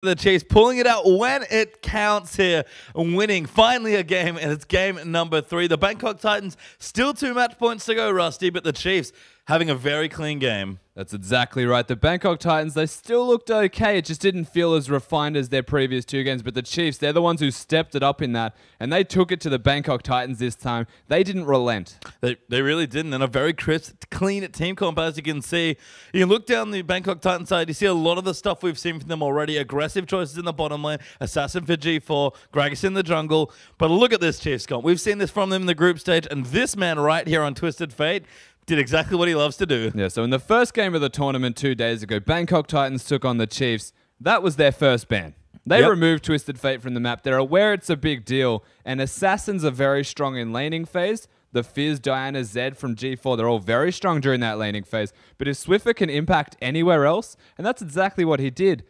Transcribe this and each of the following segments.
The Chiefs pulling it out when it counts here, winning finally a game, and it's game number 3. The Bangkok Titans still 2 match points to go, Rusty, but the Chiefs having a very clean game. That's exactly right. The Bangkok Titans, they still looked okay. It just didn't feel as refined as their previous 2 games. But the Chiefs, they're the ones who stepped it up in that. And they took it to the Bangkok Titans this time. They didn't relent. They really didn't. And a very crisp, clean team comp, as you can see. You can look down the Bangkok Titans side. You see a lot of the stuff we've seen from them already. Aggressive choices in the bottom lane. Assassin for G4. Gragas in the jungle. But look at this Chiefs comp. We've seen this from them in the group stage. And this man right here on Twisted Fate did exactly what he loves to do. Yeah, so in the first game of the tournament 2 days ago, Bangkok Titans took on the Chiefs. That was their first ban. They removed Twisted Fate from the map. They're aware it's a big deal, and Assassins are very strong in laning phase. The Fizz, Diana, Zed from G4, they're all very strong during that laning phase. But if Swiffer can impact anywhere else, and that's exactly what he did,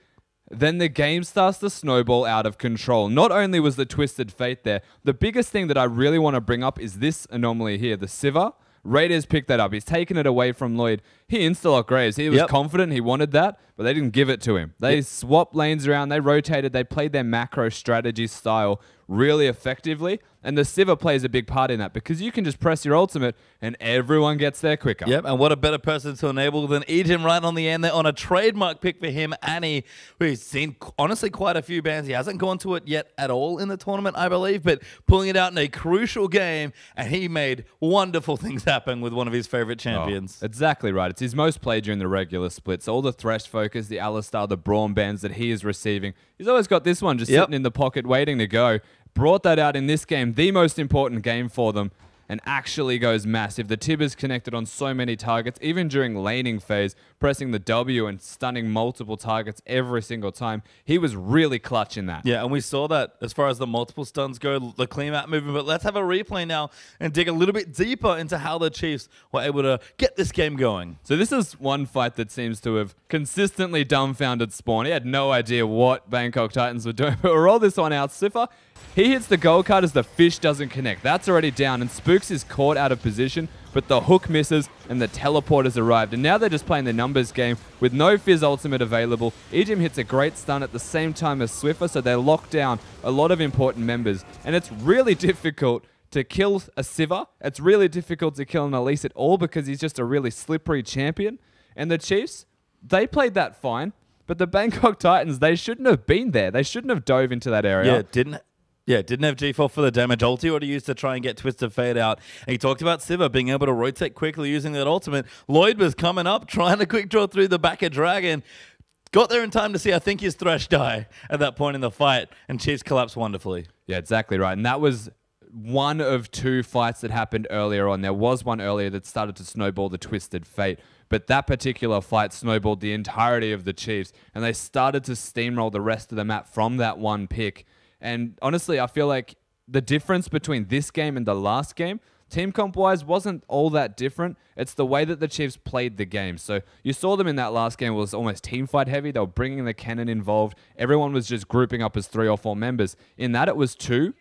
then the game starts to snowball out of control. Not only was the Twisted Fate there, the biggest thing that I really want to bring up is this anomaly here, the Sivir. Raiders picked that up. He's taken it away from Lloyd. He insta-locked Graves. He was confident. He wanted that, but they didn't give it to him. They swapped lanes around. They rotated. They played their macro strategy style really effectively, and the Sivir plays a big part in that because you can just press your ultimate and everyone gets there quicker. Yep, and what a better person to enable than Ejim right on the end there on a trademark pick for him, Annie, who's seen honestly quite a few bans. He hasn't gone to it yet at all in the tournament, I believe, but pulling it out in a crucial game, and he made wonderful things happen with one of his favorite champions. Oh, exactly right. It's his most played during the regular splits. All the Thresh focus, the Alistar, the Braum bans that he is receiving. He's always got this one just sitting in the pocket waiting to go. Brought that out in this game, the most important game for them, and actually goes massive. The Tibbers connected on so many targets, even during laning phase, pressing the W and stunning multiple targets every single time. He was really clutch in that. Yeah, and we saw that as far as the multiple stuns go, the clean map movement. But let's have a replay now and dig a little bit deeper into how the Chiefs were able to get this game going. So this is one fight that seems to have consistently dumbfounded Spawn. He had no idea what Bangkok Titans were doing. But we'll roll this one out. Swiffer, he hits the gold card as the fish doesn't connect. That's already down, and Spooks is caught out of position, but the hook misses, and the teleport has arrived. And now they're just playing the numbers game with no Fizz ultimate available. Ejim hits a great stun at the same time as Swiffer, so they lock down a lot of important members. And it's really difficult to kill a Sivir. It's really difficult to kill an Elise at all because he's just a really slippery champion. And the Chiefs, they played that fine, but the Bangkok Titans, they shouldn't have been there. They shouldn't have dove into that area. Didn't have G4 for the damage ulti or to use to try and get Twisted Fate out. And he talked about Sivir being able to rotate quickly using that ultimate. Lloyd was coming up, trying to quick draw through the back of Dragon. Got there in time to see, I think, his Thresh die at that point in the fight, and Chiefs collapsed wonderfully. Yeah, exactly right. And that was one of 2 fights that happened earlier on. There was one earlier that started to snowball the Twisted Fate, but that particular fight snowballed the entirety of the Chiefs, and they started to steamroll the rest of the map from that one pick. And honestly, I feel like the difference between this game and the last game, team comp-wise, wasn't all that different. It's the way that the Chiefs played the game. So you saw them in that last game was almost team fight heavy. They were bringing the cannon involved. Everyone was just grouping up as 3 or 4 members. In that, it was 2.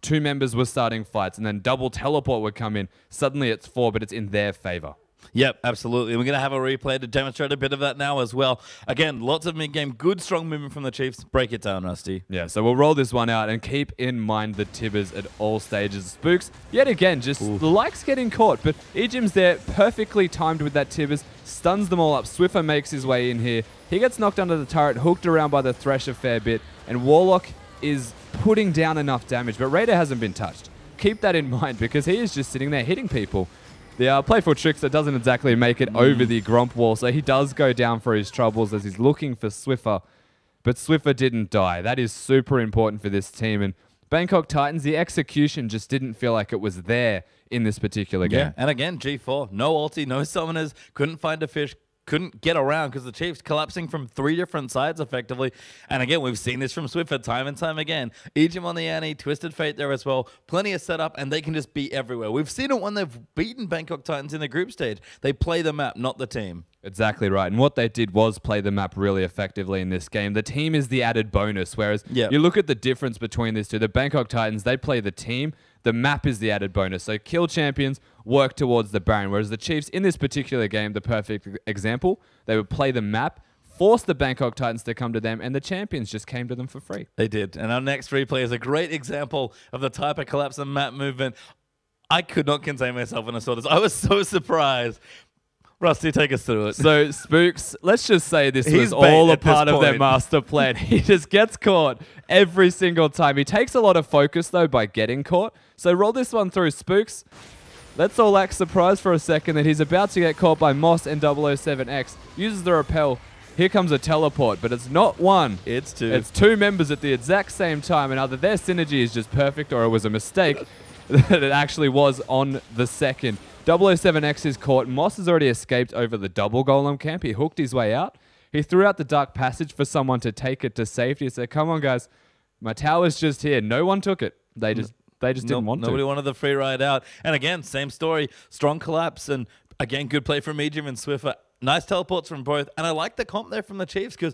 2 members were starting fights, and then double teleport would come in. Suddenly it's 4, but it's in their favor. Yep, absolutely. We're going to have a replay to demonstrate a bit of that now as well. Again, lots of mid-game, good, strong movement from the Chiefs. Break it down, Rusty. Yeah, so we'll roll this one out and keep in mind the Tibbers at all stages. Spooks, yet again, just likes getting caught, but Ejim's there, perfectly timed with that Tibbers, stuns them all up. Swiffer makes his way in here. He gets knocked under the turret, hooked around by the Thresh a fair bit, and Warlock is putting down enough damage, but Raider hasn't been touched. Keep that in mind because he is just sitting there hitting people. The Playful Trickster doesn't exactly make it over the Gromp wall, so he does go down for his troubles as he's looking for Swiffer. But Swiffer didn't die. That is super important for this team. And Bangkok Titans, the execution just didn't feel like it was there in this particular game. Yeah, and again, G4, no ulti, no summoners, couldn't find a fish, couldn't get around because the Chiefs collapsing from 3 different sides effectively. And again, we've seen this from Swiffer time and time again. Ejim on the Annie, Twisted Fate there as well. Plenty of setup, and they can just be everywhere. We've seen it when they've beaten Bangkok Titans in the group stage. They play the map, not the team. Exactly right. And what they did was play the map really effectively in this game. The team is the added bonus, whereas you look at the difference between these two. The Bangkok Titans, they play the team. The map is the added bonus. So kill champions, work towards the Baron. Whereas the Chiefs, in this particular game, the perfect example, they would play the map, forced the Bangkok Titans to come to them, and the champions just came to them for free. They did. And our next replay is a great example of the type of collapse and map movement. I could not contain myself when I saw this. I was so surprised. Rusty, take us through it. So, Spooks, let's just say this was all a part of their master plan. He just gets caught every single time. He takes a lot of focus, though, by getting caught. So roll this one through, Spooks. Let's all act surprised for a second that he's about to get caught by Moss and 007X. Uses the repel. Here comes a teleport, but it's not one. It's two. It's two members at the exact same time, and either their synergy is just perfect or it was a mistake that it actually was on the second. 007X is caught. Moss has already escaped over the double golem camp. He hooked his way out. He threw out the dark passage for someone to take it to safety. He said, come on, guys. My tower's just here. No one took it. They just didn't want to. Nobody wanted the free ride out. And again, same story. Strong collapse. And again, good play from Medium and Swiffer. Nice teleports from both. And I like the comp there from the Chiefs because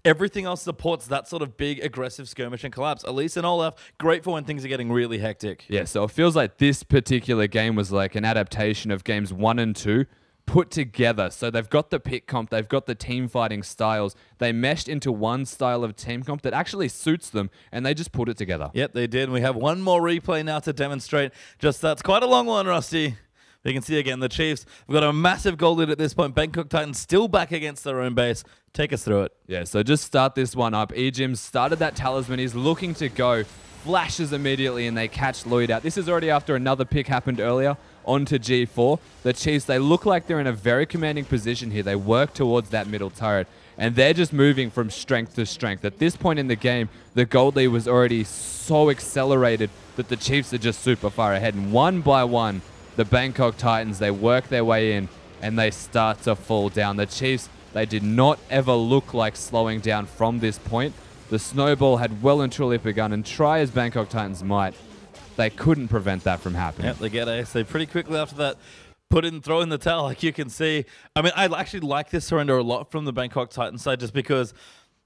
everything else supports that sort of big, aggressive skirmish and collapse. Elise and Olaf, great for when things are getting really hectic. Yeah, so it feels like this particular game was like an adaptation of games 1 and 2 put together. So they've got the pick comp, they've got the team fighting styles. They meshed into one style of team comp that actually suits them, and they just put it together. Yep, they did. And we have one more replay now to demonstrate just that. It's quite a long one, Rusty. You can see again the Chiefs. We've got a massive goal lead at this point. Bangkok Titans still back against their own base. Take us through it. Yeah, so just start this one up. Ejim started that talisman. He's looking to go. Flashes immediately, and they catch Lloyd out. This is already after another pick happened earlier onto G4. The Chiefs, they look like they're in a very commanding position here. They work towards that middle turret, and they're just moving from strength to strength. At this point in the game, the gold lead was already so accelerated that the Chiefs are just super far ahead. And one by one, the Bangkok Titans, they work their way in, and they start to fall down. The Chiefs, they did not ever look like slowing down from this point. The snowball had well and truly begun, and try as Bangkok Titans might, they couldn't prevent that from happening. Yep, they get ace. They pretty quickly after that throw in the towel, like you can see. I mean, I actually like this surrender a lot from the Bangkok Titans side just because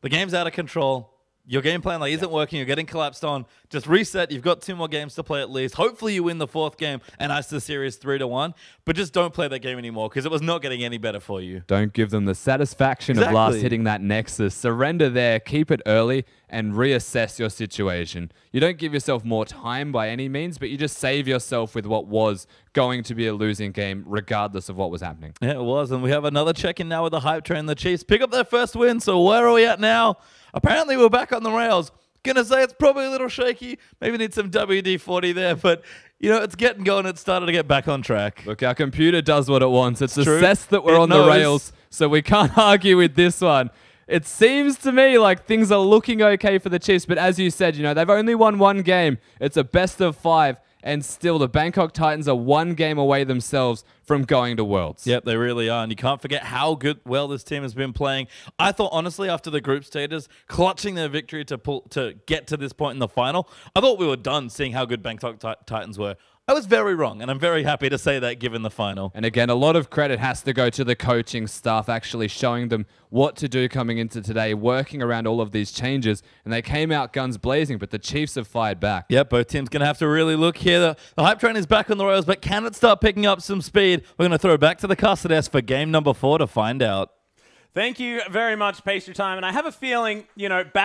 the game's out of control. Your game plan isn't working. You're getting collapsed on. Just reset. You've got 2 more games to play at least. Hopefully you win the 4th game and ice the series 3-1. But just don't play that game anymore because it was not getting any better for you. Don't give them the satisfaction of last hitting that Nexus. Surrender there. Keep it early and reassess your situation. You don't give yourself more time by any means, but you just save yourself with what was going to be a losing game regardless of what was happening. Yeah, it was. And we have another check-in now with the hype train. The Chiefs pick up their first win. So where are we at now? Apparently, we're back on the rails. Gonna say it's probably a little shaky. Maybe need some WD-40 there, but you know, it's getting going. It's started to get back on track. Look, our computer does what it wants. It's assessed that we're on the rails, so we can't argue with this one. It seems to me like things are looking okay for the Chiefs, but as you said, you know, they've only won 1 game. It's a best of 5. And still, the Bangkok Titans are 1 game away themselves from going to Worlds. Yep, they really are. And you can't forget how well this team has been playing. I thought, honestly, after the group stages, clutching their victory to get to this point in the final, I thought we were done seeing how good Bangkok Titans were. I was very wrong, and I'm very happy to say that given the final. And again, a lot of credit has to go to the coaching staff actually showing them what to do coming into today, working around all of these changes, and they came out guns blazing, but the Chiefs have fired back. Yep, both teams going to have to really look here. The hype train is back on the rails, but can it start picking up some speed? We're going to throw it back to the castle desk for game number 4 to find out. Thank you very much, Pace Your Time, and I have a feeling, you know, back